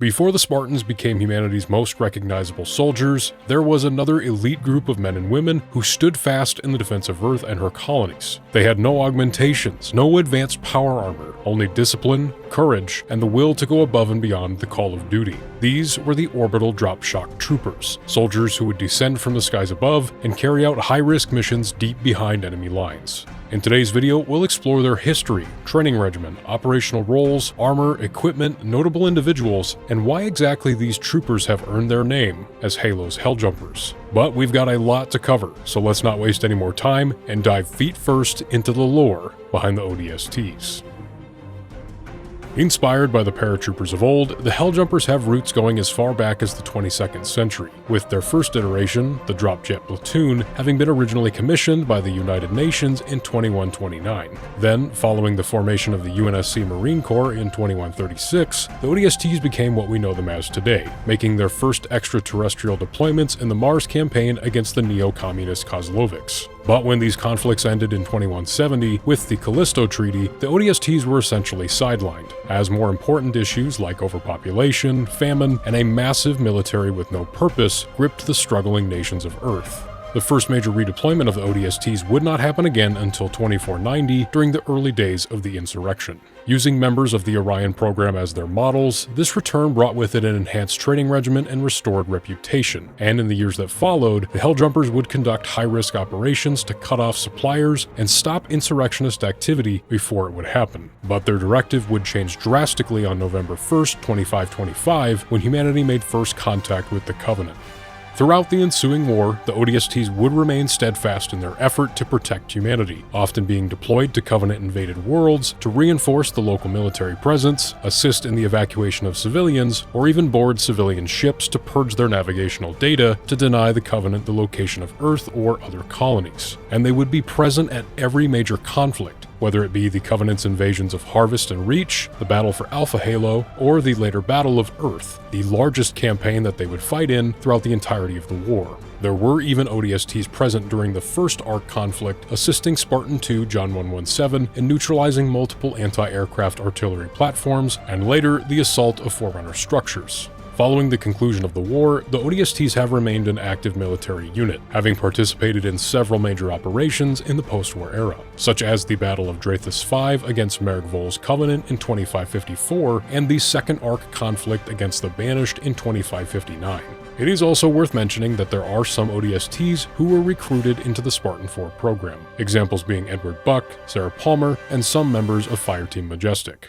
Before the Spartans became humanity's most recognizable soldiers, there was another elite group of men and women who stood fast in the defense of Earth and her colonies. They had no augmentations, no advanced power armor, only discipline, courage, and the will to go above and beyond the call of duty. These were the Orbital Drop Shock Troopers, soldiers who would descend from the skies above and carry out high-risk missions deep behind enemy lines. In today's video, we'll explore their history, training regimen, operational roles, armor, equipment, notable individuals, and why exactly these troopers have earned their name as Halo's Helljumpers. But we've got a lot to cover, so let's not waste any more time and dive feet first into the lore behind the ODSTs. Inspired by the paratroopers of old, the Helljumpers have roots going as far back as the 22nd century, with their first iteration, the Dropjet Platoon, having been originally commissioned by the United Nations in 2129. Then, following the formation of the UNSC Marine Corps in 2136, the ODSTs became what we know them as today, making their first extraterrestrial deployments in the Mars campaign against the neo-communist Kozloviks. But when these conflicts ended in 2170 with the Callisto Treaty, the ODSTs were essentially sidelined, as more important issues like overpopulation, famine, and a massive military with no purpose gripped the struggling nations of Earth. The first major redeployment of the ODSTs would not happen again until 2490 during the early days of the insurrection. Using members of the Orion program as their models, this return brought with it an enhanced training regimen and restored reputation, and in the years that followed, the Helljumpers would conduct high-risk operations to cut off suppliers and stop insurrectionist activity before it would happen. But their directive would change drastically on November 1st, 2525, when humanity made first contact with the Covenant. Throughout the ensuing war, the ODSTs would remain steadfast in their effort to protect humanity, often being deployed to Covenant-invaded worlds to reinforce the local military presence, assist in the evacuation of civilians, or even board civilian ships to purge their navigational data to deny the Covenant the location of Earth or other colonies. And they would be present at every major conflict, whether it be the Covenant's invasions of Harvest and Reach, the Battle for Alpha Halo, or the later Battle of Earth, the largest campaign that they would fight in throughout the entirety of the war. There were even ODSTs present during the first Ark conflict, assisting Spartan II John 117 in neutralizing multiple anti-aircraft artillery platforms, and later the assault of Forerunner structures. Following the conclusion of the war, the ODSTs have remained an active military unit, having participated in several major operations in the post-war era, such as the Battle of Dreythus V against Merrick Vol's Covenant in 2554 and the Second Ark conflict against the Banished in 2559. It is also worth mentioning that there are some ODSTs who were recruited into the Spartan 4 program, examples being Edward Buck, Sarah Palmer, and some members of Fireteam Majestic.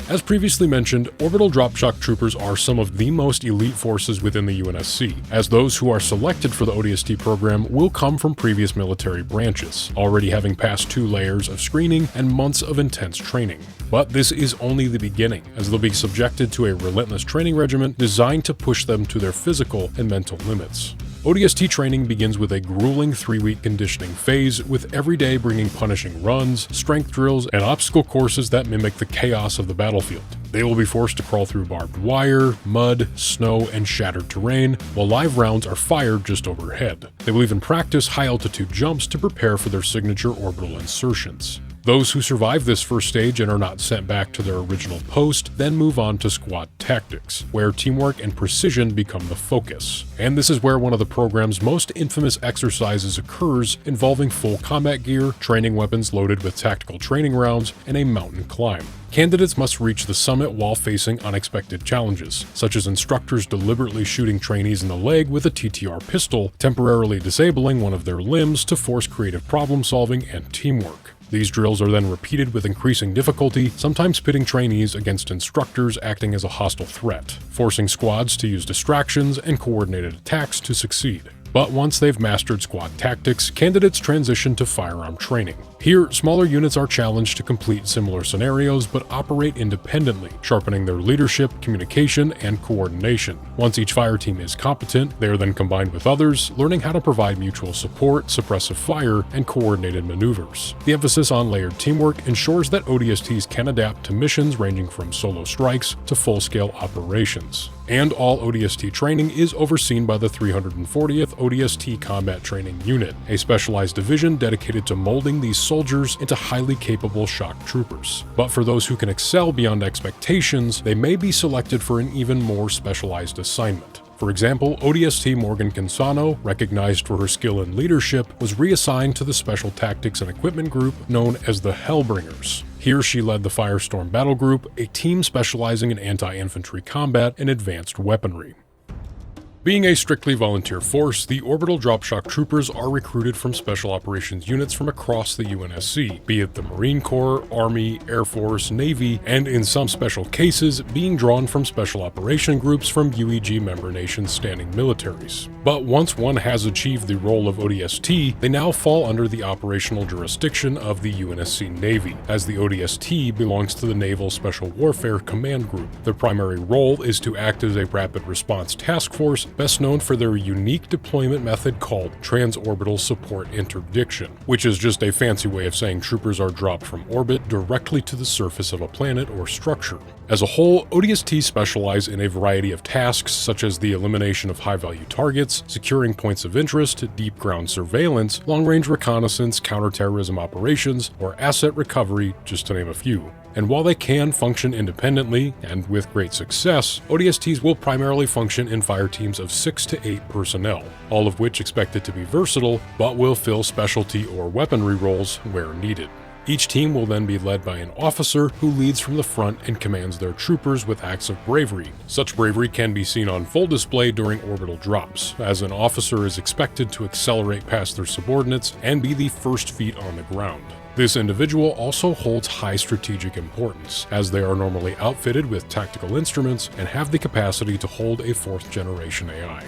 As previously mentioned, Orbital Drop Shock Troopers are some of the most elite forces within the UNSC, as those who are selected for the ODST program will come from previous military branches, already having passed 2 layers of screening and months of intense training. But this is only the beginning, as they'll be subjected to a relentless training regimen designed to push them to their physical and mental limits. ODST training begins with a grueling 3-week conditioning phase, with every day bringing punishing runs, strength drills, and obstacle courses that mimic the chaos of the battlefield. They will be forced to crawl through barbed wire, mud, snow, and shattered terrain, while live rounds are fired just overhead. They will even practice high-altitude jumps to prepare for their signature orbital insertions. Those who survive this first stage and are not sent back to their original post then move on to squad tactics, where teamwork and precision become the focus. And this is where one of the program's most infamous exercises occurs, involving full combat gear, training weapons loaded with tactical training rounds, and a mountain climb. Candidates must reach the summit while facing unexpected challenges, such as instructors deliberately shooting trainees in the leg with a TTR pistol, temporarily disabling one of their limbs to force creative problem solving and teamwork. These drills are then repeated with increasing difficulty, sometimes pitting trainees against instructors acting as a hostile threat, forcing squads to use distractions and coordinated attacks to succeed. But once they've mastered squad tactics, candidates transition to firearm training. Here, smaller units are challenged to complete similar scenarios but operate independently, sharpening their leadership, communication, and coordination. Once each fire team is competent, they are then combined with others, learning how to provide mutual support, suppressive fire, and coordinated maneuvers. The emphasis on layered teamwork ensures that ODSTs can adapt to missions ranging from solo strikes to full-scale operations. And all ODST training is overseen by the 340th ODST Combat Training Unit, a specialized division dedicated to molding these soldiers into highly capable shock troopers. But for those who can excel beyond expectations, they may be selected for an even more specialized assignment. For example, ODST Morgan Cansano, recognized for her skill in leadership, was reassigned to the Special Tactics and Equipment Group known as the Hellbringers. Here she led the Firestorm Battle Group, a team specializing in anti-infantry combat and advanced weaponry. Being a strictly volunteer force, the Orbital Drop Shock Troopers are recruited from special operations units from across the UNSC, be it the Marine Corps, Army, Air Force, Navy, and in some special cases, being drawn from special operation groups from UEG member nations' standing militaries. But once one has achieved the role of ODST, they now fall under the operational jurisdiction of the UNSC Navy, as the ODST belongs to the Naval Special Warfare Command Group. Their primary role is to act as a rapid response task force, best known for their unique deployment method called Transorbital Support Interdiction, which is just a fancy way of saying troopers are dropped from orbit directly to the surface of a planet or structure. As a whole, ODST specialize in a variety of tasks such as the elimination of high-value targets, securing points of interest, deep ground surveillance, long-range reconnaissance, counterterrorism operations, or asset recovery, just to name a few. And while they can function independently, and with great success, ODSTs will primarily function in fire teams of 6 to 8 personnel, all of which expected to be versatile, but will fill specialty or weaponry roles where needed. Each team will then be led by an officer who leads from the front and commands their troopers with acts of bravery. Such bravery can be seen on full display during orbital drops, as an officer is expected to accelerate past their subordinates and be the first feet on the ground. This individual also holds high strategic importance, as they are normally outfitted with tactical instruments and have the capacity to hold a 4th-generation AI.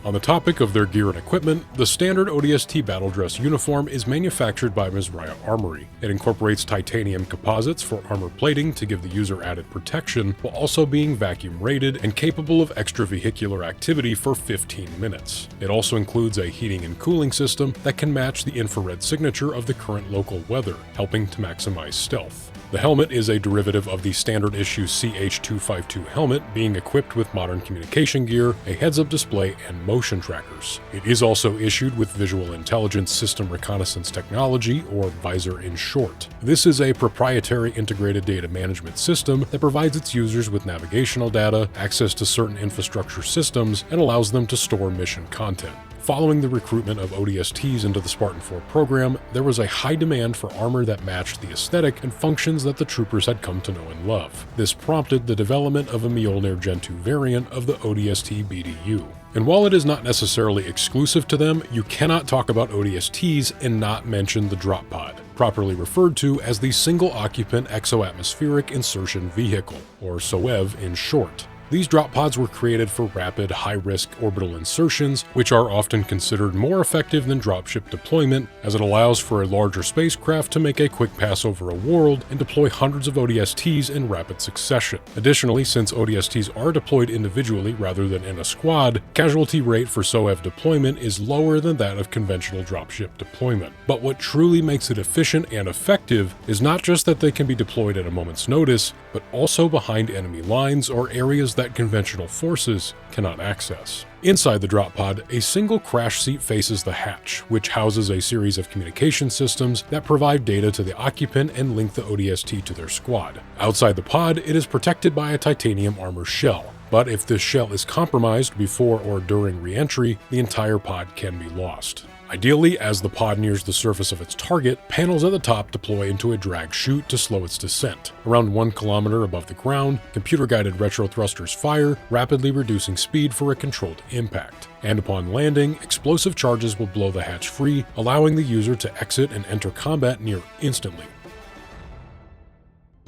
On the topic of their gear and equipment, the standard ODST battle dress uniform is manufactured by Mizraya Armory. It incorporates titanium composites for armor plating to give the user added protection, while also being vacuum rated and capable of extravehicular activity for 15 minutes. It also includes a heating and cooling system that can match the infrared signature of the current local weather, helping to maximize stealth. The helmet is a derivative of the standard issue CH-252 helmet, being equipped with modern communication gear, a heads-up display, and motion trackers. It is also issued with Visual Intelligence System Reconnaissance Technology, or VISOR in short. This is a proprietary integrated data management system that provides its users with navigational data, access to certain infrastructure systems, and allows them to store mission content. Following the recruitment of ODSTs into the Spartan 4 program, there was a high demand for armor that matched the aesthetic and functions that the troopers had come to know and love. This prompted the development of a Mjolnir Gen 2 variant of the ODST BDU. And while it is not necessarily exclusive to them, you cannot talk about ODSTs and not mention the drop pod, properly referred to as the Single Occupant Exoatmospheric Insertion Vehicle, or SOEV in short. These drop pods were created for rapid, high-risk orbital insertions, which are often considered more effective than dropship deployment, as it allows for a larger spacecraft to make a quick pass over a world and deploy hundreds of ODSTs in rapid succession. Additionally, since ODSTs are deployed individually rather than in a squad, casualty rate for SOEV deployment is lower than that of conventional dropship deployment. But what truly makes it efficient and effective is not just that they can be deployed at a moment's notice, but also behind enemy lines or areas that conventional forces cannot access. Inside the drop pod, a single crash seat faces the hatch, which houses a series of communication systems that provide data to the occupant and link the ODST to their squad. Outside the pod, it is protected by a titanium armor shell, but if this shell is compromised before or during re-entry, the entire pod can be lost. Ideally, as the pod nears the surface of its target, panels at the top deploy into a drag chute to slow its descent. Around 1 kilometer above the ground, computer-guided retro thrusters fire, rapidly reducing speed for a controlled impact. And upon landing, explosive charges will blow the hatch free, allowing the user to exit and enter combat near instantly.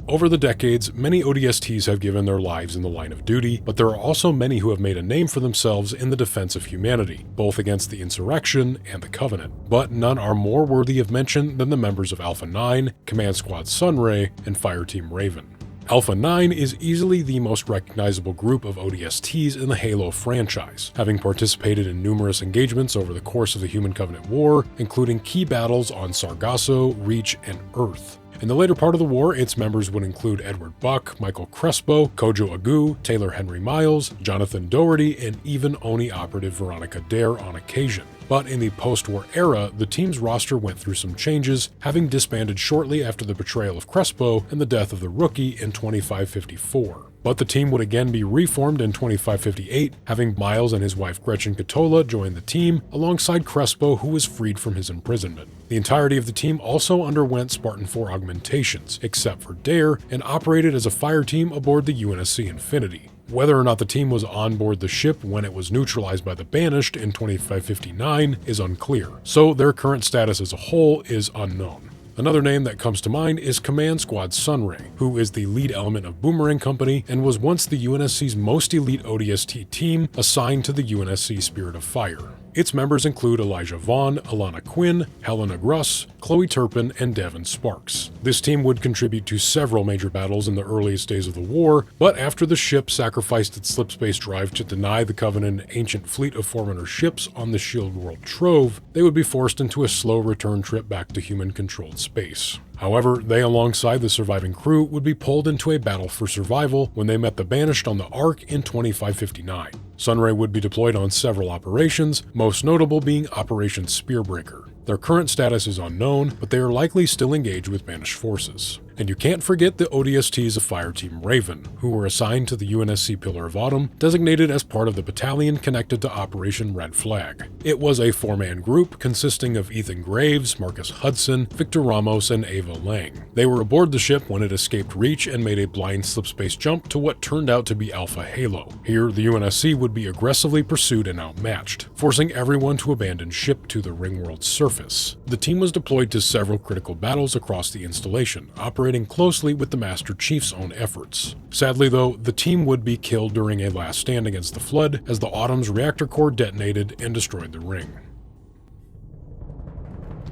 Over the decades, many ODSTs have given their lives in the line of duty, but there are also many who have made a name for themselves in the defense of humanity, both against the insurrection and the Covenant. But none are more worthy of mention than the members of Alpha 9, Command Squad Sunray, and Fireteam Raven. Alpha 9 is easily the most recognizable group of ODSTs in the Halo franchise, having participated in numerous engagements over the course of the Human Covenant War, including key battles on Sargasso, Reach, and Earth. In the later part of the war, its members would include Edward Buck, Michael Crespo, Kojo Agu, Taylor Henry Miles, Jonathan Doherty, and even ONI operative Veronica Dare on occasion. But in the post-war era, the team's roster went through some changes, having disbanded shortly after the betrayal of Crespo and the death of the Rookie in 2554. But the team would again be reformed in 2558, having Miles and his wife Gretchen Catola join the team, alongside Crespo, who was freed from his imprisonment. The entirety of the team also underwent Spartan 4 augmentations, except for Dare, and operated as a fire team aboard the UNSC Infinity. Whether or not the team was on board the ship when it was neutralized by the Banished in 2559 is unclear, so their current status as a whole is unknown. Another name that comes to mind is Command Squad Sunray, who is the lead element of Boomerang Company and was once the UNSC's most elite ODST team assigned to the UNSC Spirit of Fire. Its members include Elijah Vaughn, Alana Quinn, Helena Gruss, Chloe Turpin, and Devin Sparks. This team would contribute to several major battles in the earliest days of the war, but after the ship sacrificed its slipspace drive to deny the Covenant an ancient fleet of Forerunner ships on the Shield World Trove, they would be forced into a slow return trip back to human-controlled space. However, they alongside the surviving crew would be pulled into a battle for survival when they met the Banished on the Ark in 2559. Sunray would be deployed on several operations, most notable being Operation Spearbreaker. Their current status is unknown, but they are likely still engaged with Banished forces. And you can't forget the ODST's Fire Team Raven, who were assigned to the UNSC Pillar of Autumn, designated as part of the battalion connected to Operation Red Flag. It was a four-man group consisting of Ethan Graves, Marcus Hudson, Victor Ramos, and Ava Lang. They were aboard the ship when it escaped Reach and made a blind slipspace jump to what turned out to be Alpha Halo. Here, the UNSC would be aggressively pursued and outmatched, forcing everyone to abandon ship to the Ringworld's surface. The team was deployed to several critical battles across the installation, operating closely with the Master Chief's own efforts. Sadly though, the team would be killed during a last stand against the Flood as the Autumn's reactor core detonated and destroyed the ring.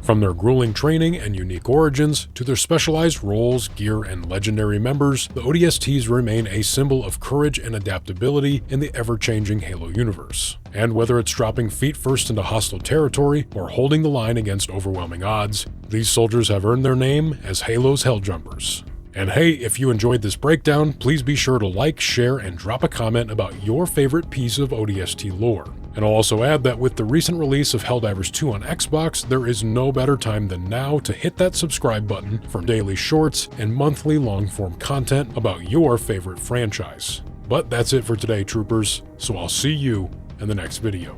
From their grueling training and unique origins to their specialized roles, gear, and legendary members, the ODSTs remain a symbol of courage and adaptability in the ever-changing Halo universe. And whether it's dropping feet first into hostile territory or holding the line against overwhelming odds, these soldiers have earned their name as Halo's Helljumpers. And hey, if you enjoyed this breakdown, please be sure to like, share, and drop a comment about your favorite piece of ODST lore. And I'll also add that with the recent release of Helldivers 2 on Xbox, there is no better time than now to hit that subscribe button for daily shorts and monthly long-form content about your favorite franchise. But that's it for today, troopers, so I'll see you in the next video.